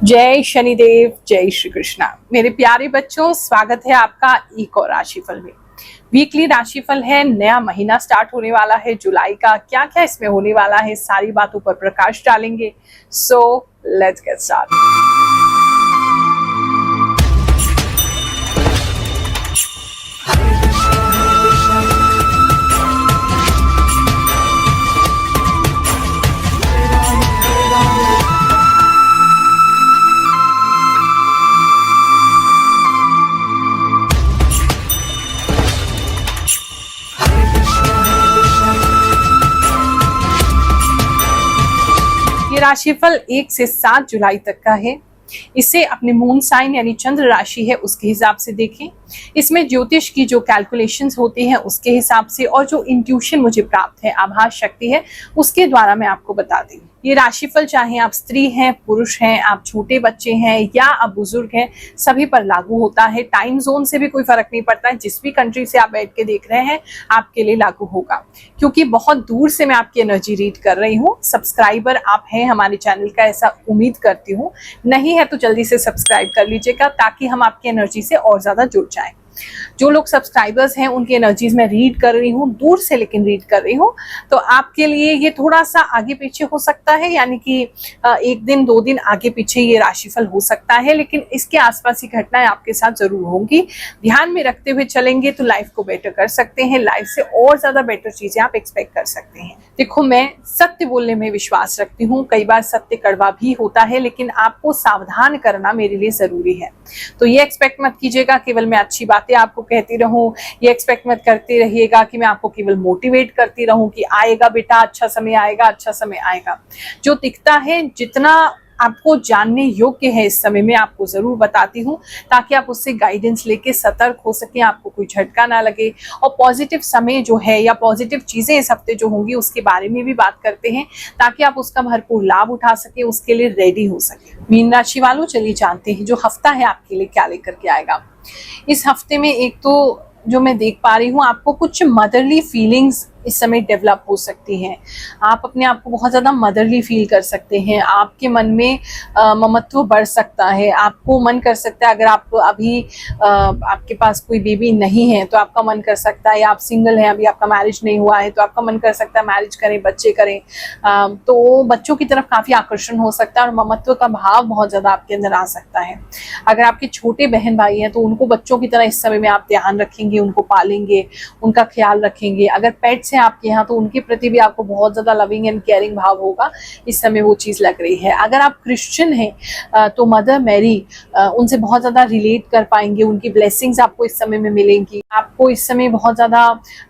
जय शनिदेव, जय श्री कृष्णा। मेरे प्यारे बच्चों, स्वागत है आपका एक और राशिफल में। वीकली राशिफल है, नया महीना स्टार्ट होने वाला है जुलाई का। क्या क्या इसमें होने वाला है, सारी बातों पर प्रकाश डालेंगे। So let's get start. ये राशिफल 1 से 7 जुलाई तक का है। इसे अपने मून साइन यानी चंद्र राशि है उसके हिसाब से देखें। इसमें ज्योतिष की जो कैलकुलेशंस होती हैं उसके हिसाब से और जो इंट्यूशन मुझे प्राप्त है, आभास शक्ति है, उसके द्वारा मैं आपको बता दी। ये राशिफल चाहे आप स्त्री हैं, पुरुष हैं, आप छोटे बच्चे हैं या आप बुजुर्ग हैं, सभी पर लागू होता है। टाइम जोन से भी कोई फर्क नहीं पड़ता है, जिस भी कंट्री से आप बैठ के देख रहे हैं आपके लिए लागू होगा। क्योंकि बहुत दूर से मैं आपकी एनर्जी रीड कर रही हूँ। सब्सक्राइबर आप हैं हमारे चैनल का, ऐसा उम्मीद करती हूँ। नहीं है तो जल्दी से सब्सक्राइब कर लीजिएगा ताकि हम आपकी एनर्जी से और ज्यादा जुड़ जाएं। जो लोग सब्सक्राइबर्स हैं उनकी एनर्जीज में रीड कर रही हूँ, दूर से लेकिन रीड कर रही हूँ, तो आपके लिए ये थोड़ा सा आगे पीछे हो सकता है, यानी कि 1 दिन 2 दिन आगे पीछे ये राशिफल हो सकता है, लेकिन इसके आसपास की घटनाएं आपके साथ जरूर होंगी। ध्यान में रखते हुए चलेंगे तो लाइफ को बेटर कर सकते हैं। लाइफ से और ज्यादा बेटर चीजें आप एक्सपेक्ट कर सकते हैं। देखो, मैं सत्य बोलने में विश्वास रखती हूँ। कई बार सत्य कड़वा भी होता है, लेकिन आपको सावधान करना मेरे लिए जरूरी है। तो ये एक्सपेक्ट मत कीजिएगा केवल मैं अच्छी बातें आपको कहती रहूं। ये एक्सपेक्ट मत करते रहिएगा कि मैं आपको केवल मोटिवेट करती रहूं कि आएगा बेटा, अच्छा समय आएगा, अच्छा समय आएगा। जो दिखता है, जितना आपको जानने योग्य है इस समय में आपको जरूर बताती हूँ, ताकि आप उससे गाइडेंस लेके सतर्क हो सके, आपको कोई झटका ना लगे। और पॉजिटिव समय जो है या पॉजिटिव चीजें इस हफ्ते जो होंगी उसके बारे में भी बात करते हैं, ताकि आप उसका भरपूर लाभ उठा सके, उसके लिए रेडी हो सके। मीन राशि वालों, चलिए जानते हैं जो हफ्ता है आपके लिए क्या लेकर के आएगा। इस हफ्ते में एक तो जो मैं देख पा रही हूँ, आपको कुछ मदरली फीलिंग्स इस समय डेवलप हो सकती हैं। आप अपने आप को बहुत ज़्यादा मदरली फील कर सकते हैं। आपके मन में ममत्व बढ़ सकता है। आपको मन कर सकता है, अगर आप अभी आपके पास कोई बेबी नहीं है तो आपका मन कर सकता है, या आप सिंगल हैं, अभी आपका मैरिज नहीं हुआ है तो आपका मन कर सकता है मैरिज करें, बच्चे करें। तो बच्चों की तरफ काफ़ी आकर्षण हो सकता है और ममत्व का भाव बहुत ज़्यादा आपके अंदर आ सकता है। अगर आपके छोटे बहन भाई हैं तो उनको बच्चों की तरह इस समय में आप ध्यान रखेंगे, उनको पालेंगे, उनका ख्याल रखेंगे। अगर पेट्स हैं आपके यहाँ तो उनके प्रति भी आपको बहुत ज्यादा लविंग एंड केयरिंग भाव होगा। इस समय वो चीज लग रही है। अगर आप क्रिश्चियन हैं तो मदर मैरी, उनसे बहुत ज्यादा रिलेट कर पाएंगे। उनकी ब्लेसिंग्स आपको इस समय में मिलेंगी। आपको इस समय बहुत ज्यादा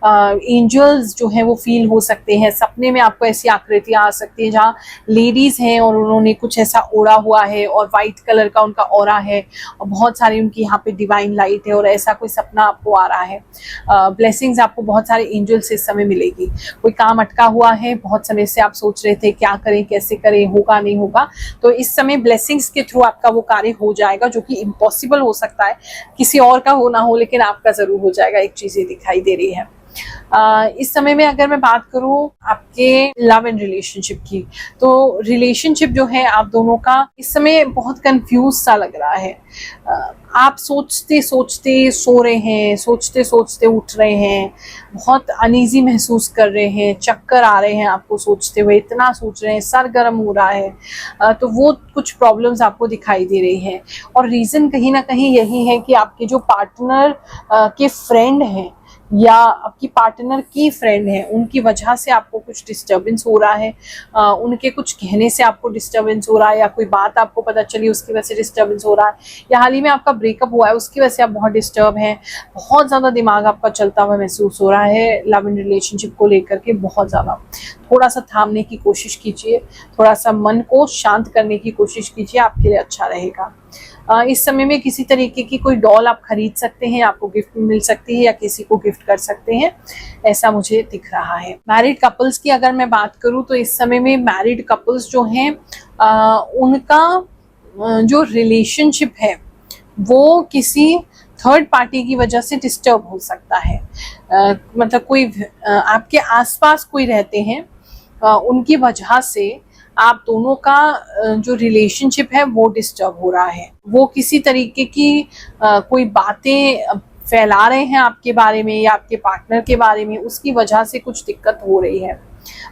एंजल्स जो है वो फील हो सकते हैं। सपने में आपको ऐसी आकृतियां आ सकती है जहाँ लेडीज हैं और उन्होंने कुछ ऐसा ओढ़ा हुआ है और व्हाइट कलर का उनका ऑरा है और बहुत सारी उनकी यहाँ पे डिवाइन लाइट है और ऐसा कोई सपना आपको आ रहा है। ब्लेसिंग्स आपको बहुत सारे एंजल से इस समय मिलेगी। कोई काम अटका हुआ है, बहुत समय से आप सोच रहे थे क्या करें, कैसे करें, होगा नहीं होगा, तो इस समय ब्लेसिंग्स के थ्रू आपका वो कार्य हो जाएगा, जो कि इम्पॉसिबल हो सकता है, किसी और का हो ना हो, लेकिन आपका जरूर हो जाएगा। एक चीज ये दिखाई दे रही है। इस समय में अगर मैं बात करूं आपके लव एंड रिलेशनशिप की, तो रिलेशनशिप जो है आप दोनों का इस समय बहुत कंफ्यूज सा लग रहा है। आप सोचते सोचते सो रहे हैं, सोचते सोचते उठ रहे हैं, बहुत अनईजी महसूस कर रहे हैं, चक्कर आ रहे हैं आपको सोचते हुए, इतना सोच रहे हैं, सर गर्म हो रहा है। तो वो कुछ प्रॉब्लम्स आपको दिखाई दे रही हैं। और रीज़न कहीं ना कहीं यही है कि आपके जो पार्टनर के फ्रेंड हैं या आपकी पार्टनर की फ्रेंड है, उनकी वजह से आपको कुछ डिस्टर्बेंस हो रहा है। उनके कुछ कहने से आपको डिस्टर्बेंस हो रहा है, या कोई बात आपको पता चली उसकी वजह से डिस्टर्बेंस हो रहा है, या हाल ही में आपका ब्रेकअप हुआ है उसकी वजह से आप बहुत डिस्टर्ब हैं। बहुत ज़्यादा दिमाग आपका चलता हुआ महसूस हो रहा है लव एंड रिलेशनशिप को लेकर के। बहुत ज़्यादा थोड़ा सा थामने की कोशिश कीजिए, थोड़ा सा मन को शांत करने की कोशिश कीजिए, आपके लिए अच्छा रहेगा। इस समय में किसी तरीके की कोई डॉल आप खरीद सकते हैं, आपको गिफ्ट में मिल सकती है, या किसी को गिफ्ट कर सकते हैं, ऐसा मुझे दिख रहा है। मैरिड कपल्स की अगर मैं बात करूं तो इस समय में मैरिड कपल्स जो हैं उनका जो रिलेशनशिप है वो किसी थर्ड पार्टी की वजह से डिस्टर्ब हो सकता है। मतलब कोई आपके आसपास कोई रहते हैं, उनकी वजह से आप दोनों का जो रिलेशनशिप है वो डिस्टर्ब हो रहा है। वो किसी तरीके की कोई बातें फैला रहे हैं आपके बारे में या आपके पार्टनर के बारे में, उसकी वजह से कुछ दिक्कत हो रही है।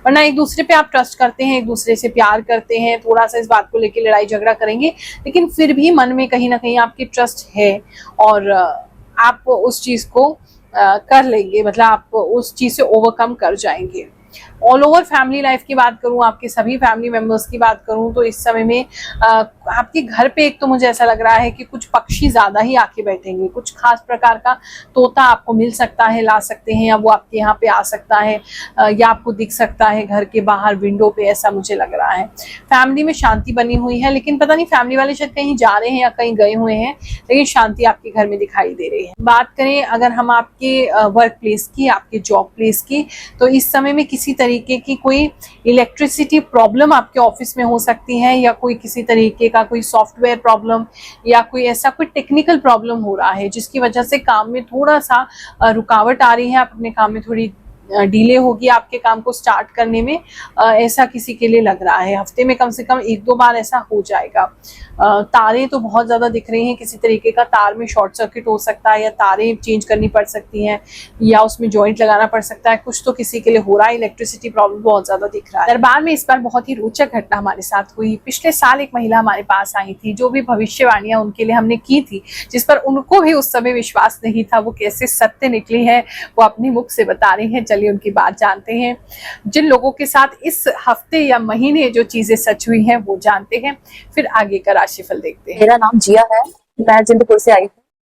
वरना एक दूसरे पे आप ट्रस्ट करते हैं, एक दूसरे से प्यार करते हैं, थोड़ा सा इस बात को लेके लड़ाई झगड़ा करेंगे, लेकिन फिर भी मन में कहीं ना कहीं आपकी ट्रस्ट है और आप उस चीज को कर लेंगे, मतलब आप उस चीज से ओवरकम कर जाएंगे। ऑल ओवर फैमिली लाइफ की बात करूं, आपके सभी फैमिली मेंबर्स की बात करूं, तो इस समय में आपके घर पे एक तो मुझे ऐसा लग रहा है कि कुछ पक्षी ज्यादा ही आके बैठेंगे। कुछ खास प्रकार का तोता आपको मिल सकता है, ला सकते हैं, या वो आपके यहाँ पे आ सकता है, या आपको दिख सकता है घर के बाहर विंडो पे, ऐसा मुझे लग रहा है। फैमिली में शांति बनी हुई है, लेकिन पता नहीं फैमिली वाले शायद कहीं जा रहे हैं या कहीं गए हुए हैं, लेकिन शांति आपके घर में दिखाई दे रही है। बात करें अगर हम आपके वर्क प्लेस की, आपके जॉब प्लेस की, तो इस समय में किसी तरीके की कोई इलेक्ट्रिसिटी प्रॉब्लम आपके ऑफिस में हो सकती है, या कोई किसी तरीके का कोई सॉफ्टवेयर प्रॉब्लम या कोई ऐसा कोई टेक्निकल प्रॉब्लम हो रहा है जिसकी वजह से काम में थोड़ा सा रुकावट आ रही है। आप अपने काम में थोड़ी डिले होगी आपके काम को स्टार्ट करने में, ऐसा किसी के लिए लग रहा है। हफ्ते में कम से कम 1-2 बार ऐसा हो जाएगा। तारे तो बहुत ज़्यादा दिख रही हैं, किसी तरीके का तार में शॉर्ट सर्किट हो सकता है, या तारें चेंज करनी पड़ सकती हैं, या उसमें जॉइंट लगाना पड़ सकता है। कुछ तो किसी के लिए हो रहा है, इलेक्ट्रिसिटी प्रॉब्लम बहुत ज़्यादा दिख रहा है। दरबार में इस बार बहुत ही रोचक घटना हमारे साथ हुई। पिछले साल एक महिला हमारे पास आई थी, जो भी भविष्यवाणियां उनके लिए हमने की थी, जिस पर उनको भी उस समय विश्वास नहीं था, वो कैसे सत्य निकली है वो अपने मुख से बता रही हैं। चलिए उनकी बात जानते हैं। जिन लोगों के साथ इस हफ्ते या महीने जो चीजें सच हुई हैं वो जानते हैं, फिर आगे का राशिफल देखते हैं। मेरा नाम जिया है, मैं जिंदपुर से आई हूँ।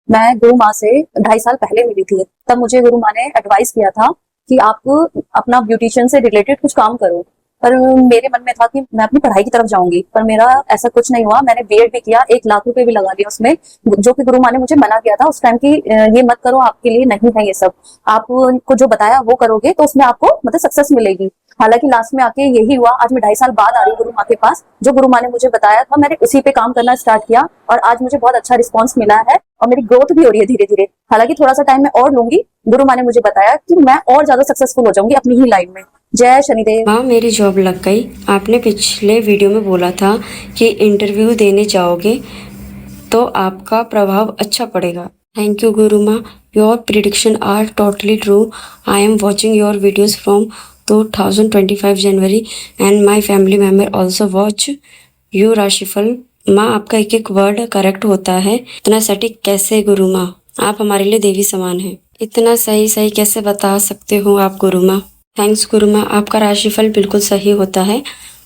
मैं गुरु माँ से 2.5 साल पहले मिली थी। तब मुझे गुरु माँ ने एडवाइस किया था कि आप अपना ब्यूटिशियन से रिलेटेड कुछ काम करो, पर मेरे मन में था कि मैं अपनी पढ़ाई की तरफ जाऊंगी, पर मेरा ऐसा कुछ नहीं हुआ। मैंने बीएड भी किया, 1 लाख रुपए भी लगा दिया उसमें, जो कि गुरु माँ ने मुझे मना किया था उस टाइम की ये मत करो, आपके लिए नहीं है ये सब। आपको जो बताया वो करोगे तो उसमें आपको मतलब सक्सेस मिलेगी। हालांकि लास्ट में आके यही हुआ। आज मैं 2.5 साल बाद आ रही हूँ गुरु माँ के पास। जो गुरु माँ ने मुझे बताया था मैंने उसी पे काम करना स्टार्ट किया, और आज मुझे बहुत अच्छा रिस्पॉन्स मिला है और मेरी ग्रोथ भी हो रही है धीरे धीरे। हालांकि थोड़ा सा टाइम मैं और लूंगी। गुरु माँ ने मुझे बताया कि मैं और ज्यादा सक्सेसफुल हो जाऊंगी अपनी ही लाइन में। जय शनिदेव। माँ, मेरी जॉब लग गई। आपने पिछले वीडियो में बोला था कि इंटरव्यू देने जाओगे तो आपका प्रभाव अच्छा पड़ेगा। थैंक यू गुरु माँ, your prediction are totally true. I am watching your videos from 2025 January and my family member also watch you राशिफल। माँ, आपका एक एक वर्ड करेक्ट होता है, इतना सटीक कैसे गुरु माँ? आप हमारे लिए देवी समान हैं। इतना सही सही कैसे बता सकते हो आप गुरु माँ? थैंक्स गुरु माँ, आपका राशिफल बिल्कुल सही होता है।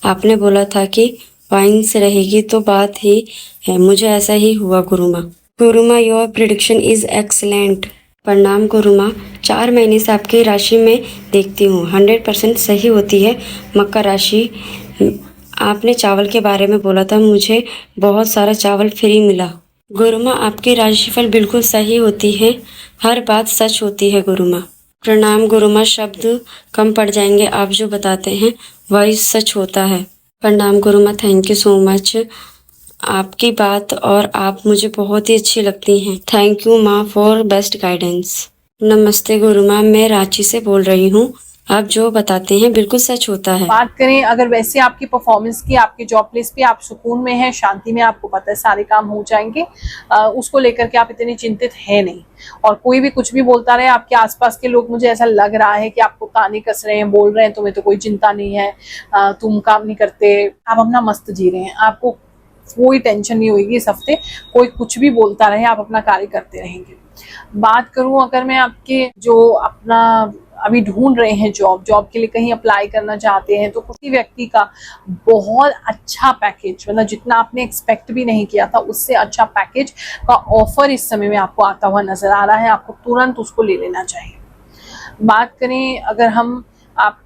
आपने बोला था कि वाइन से रहेगी तो बात ही है, मुझे ऐसा ही हुआ गुरु माँ। गुरु माँ, योर प्रिडिक्शन इज एक्सीलेंट। प्रणाम गुरु माँ, 4 महीने से आपकी राशि में देखती हूँ 100% सही होती है। मकर राशि, आपने चावल के बारे में बोला था, मुझे बहुत सारा चावल फ्री मिला। गुरु माँ, आपकी राशिफल बिल्कुल सही होती है, हर बात सच होती है गुरु माँ। प्रणाम गुरु माँ, शब्द कम पड़ जाएंगे, आप जो बताते हैं वही सच होता है। प्रणाम गुरु माँ, थैंक यू सो मच। आपकी बात और आप मुझे बहुत ही अच्छी लगती हैं। थैंक यू माँ फॉर बेस्ट गाइडेंस। नमस्ते गुरु माँ, मैं रांची से बोल रही हूँ, आप जो बताते हैं बिल्कुल सच होता है। बात करें अगर वैसे आपकी परफॉर्मेंस की, आपके जॉब प्लेस पे आप सुकून में हैं, शांति में, आपको पता है सारे काम हो जाएंगे, उसको लेकर के आप इतने चिंतित है नहीं। और कोई भी कुछ भी बोलता रहे, आपके आसपास के लोग, मुझे ऐसा लग रहा है कि आपको ताने कस रहे हैं, बोल रहे हैं तुम्हें तो कोई चिंता नहीं है, तुम काम नहीं करते, आप अपना मस्त जी रहे हैं, आपको कोई टेंशन नहीं होगी इस हफ्ते। कोई कुछ भी बोलता रहे, आप अपना कार्य करते रहेंगे। बात करूं अगर मैं आपके जो अपना अभी ढूंढ रहे हैं जॉब के लिए कहीं अप्लाई करना चाहते हैं, तो किसी व्यक्ति का बहुत अच्छा पैकेज, मतलब जितना आपने एक्सपेक्ट भी नहीं किया था उससे अच्छा पैकेज का ऑफर इस समय में आपको आता हुआ नजर आ रहा है। आपको तुरंत उसको ले लेना चाहिए। बात करें अगर हम आपके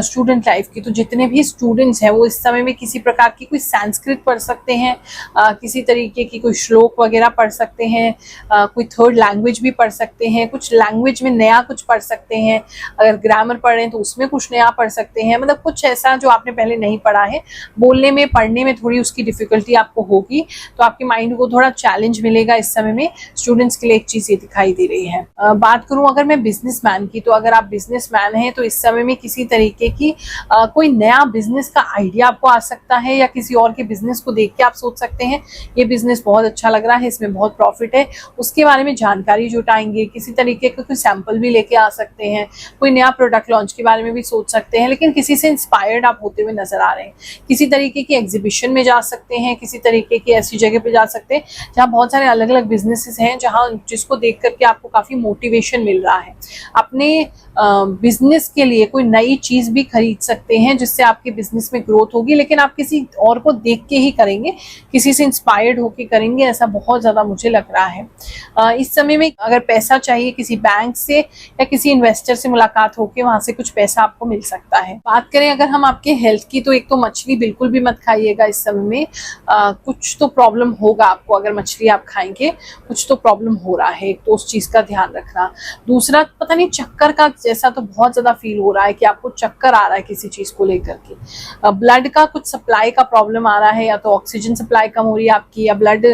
स्टूडेंट लाइफ की, तो जितने भी स्टूडेंट्स हैं वो इस समय में किसी प्रकार की कोई संस्कृत पढ़ सकते हैं, किसी तरीके की कोई श्लोक वगैरह पढ़ सकते हैं, कोई थर्ड लैंग्वेज भी पढ़ सकते हैं, कुछ लैंग्वेज में नया कुछ पढ़ सकते हैं। अगर ग्रामर पढ़ रहे हैं तो उसमें कुछ नया पढ़ सकते हैं, मतलब कुछ ऐसा जो आपने पहले नहीं पढ़ा है। बोलने में, पढ़ने में थोड़ी उसकी डिफिकल्टी आपको होगी, तो आपके माइंड को थोड़ा चैलेंज मिलेगा इस समय में। स्टूडेंट्स के लिए एक चीज ये दिखाई दे रही है। बात करूं अगर मैं बिजनेसमैन की, तो अगर आप बिजनेसमैन हैं तो इस समय में किसी किसी तरीके की कोई नया बिजनेस का आइडिया आपको आ सकता है, या किसी और के बिजनेस को देख के आप सोच सकते हैं ये बिजनेस बहुत अच्छा लग रहा है, इसमें बहुत प्रॉफिट है, उसके बारे में जानकारी जुटाएंगे। किसी तरीके का कोई सैंपल भी लेके आ सकते हैं, कोई नया प्रोडक्ट लॉन्च के बारे में भी सोच सकते हैं, लेकिन किसी से इंस्पायर्ड आप होते हुए नजर आ रहे हैं। किसी तरीके की एग्जीबिशन में जा सकते हैं, किसी तरीके की ऐसी जगह पे जा सकते हैं जहाँ बहुत सारे अलग अलग बिजनेसेस हैं, जहाँ जिसको देख करके आपको काफी मोटिवेशन मिल रहा है। अपने बिजनेस के लिए कोई नई चीज भी खरीद सकते हैं जिससे आपके बिजनेस में ग्रोथ होगी, लेकिन आप किसी और को देख के ही करेंगे, किसी से इंस्पायर्ड होके करेंगे, ऐसा बहुत ज्यादा मुझे लग रहा है। इस समय में अगर पैसा चाहिए किसी बैंक से या किसी इन्वेस्टर से मुलाकात होके वहां से कुछ पैसा आपको मिल सकता है। बात करें अगर हम आपके हेल्थ की, तो एक तो मछली बिल्कुल भी मत खाइएगा इस समय में। कुछ तो प्रॉब्लम होगा आपको, अगर मछली आप खाएंगे कुछ तो प्रॉब्लम हो रहा है, तो उस चीज का ध्यान रखना। दूसरा, पता नहीं चक्कर का जैसा तो बहुत ज्यादा फील हो रहा है कि आपको चक्कर आ रहा है किसी चीज को लेकर के। ब्लड का कुछ सप्लाई का प्रॉब्लम आ रहा है, या तो ऑक्सीजन सप्लाई कम हो रही है आपकी, या ब्लड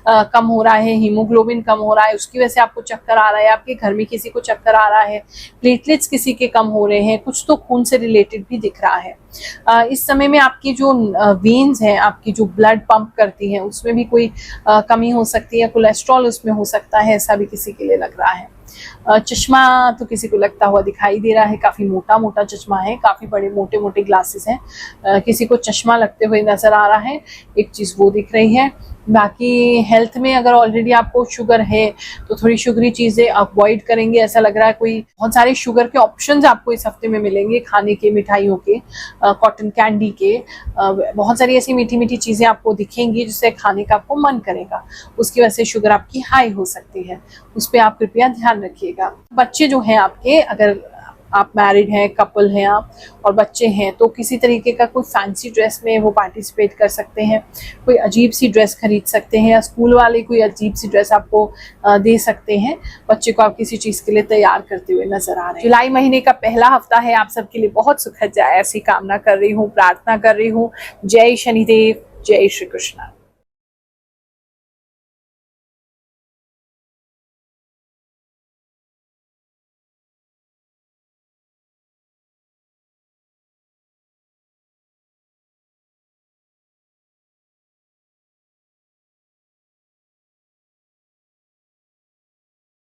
कम हो रहा है, हीमोग्लोबिन कम हो रहा है, उसकी वजह से आपको चक्कर आ रहा है। आपके घर में किसी को चक्कर आ रहा है, प्लेटलेट्स किसी के कम हो रहे हैं, कुछ तो खून से रिलेटेड भी दिख रहा है। इस समय में आपकी जो वेन्स हैं, आपकी जो ब्लड पंप करती हैं, उसमें भी कोई कमी हो सकती है, कोलेस्ट्रॉल उसमें हो सकता है, ऐसा भी किसी के लिए लग रहा है। चश्मा तो किसी को लगता हुआ दिखाई दे रहा है, काफी मोटा मोटा चश्मा है, काफी बड़े मोटे मोटे ग्लासेस हैं, किसी को चश्मा लगते हुए नजर आ रहा है, एक चीज वो दिख रही है। बाकी हेल्थ में अगर ऑलरेडी आपको शुगर है तो थोड़ी शुगरी चीजें अवॉइड करेंगे, ऐसा लग रहा है। कोई बहुत सारे शुगर के ऑप्शंस आपको इस हफ्ते में मिलेंगे, खाने के, मिठाइयों के, कॉटन कैंडी के, बहुत सारी ऐसी मीठी मीठी चीजें आपको दिखेंगी जिससे खाने का आपको मन करेगा, उसकी वजह से शुगर आपकी हाई हो सकती है, उस पर आप कृपया ध्यान रखिएगा। बच्चे जो हैं आपके, अगर आप मैरिड हैं, कपल हैं आप और बच्चे हैं, तो किसी तरीके का कोई फैंसी ड्रेस में वो पार्टिसिपेट कर सकते हैं, कोई अजीब सी ड्रेस खरीद सकते हैं, या स्कूल वाले कोई अजीब सी ड्रेस आपको दे सकते हैं। बच्चे को आप किसी चीज के लिए तैयार करते हुए नजर आ रहे हैं। जुलाई महीने का पहला हफ्ता है, आप सबके लिए बहुत सुखद जाए ऐसी कामना कर रही हूँ, प्रार्थना कर रही हूँ। जय शनिदेव, जय श्री कृष्ण।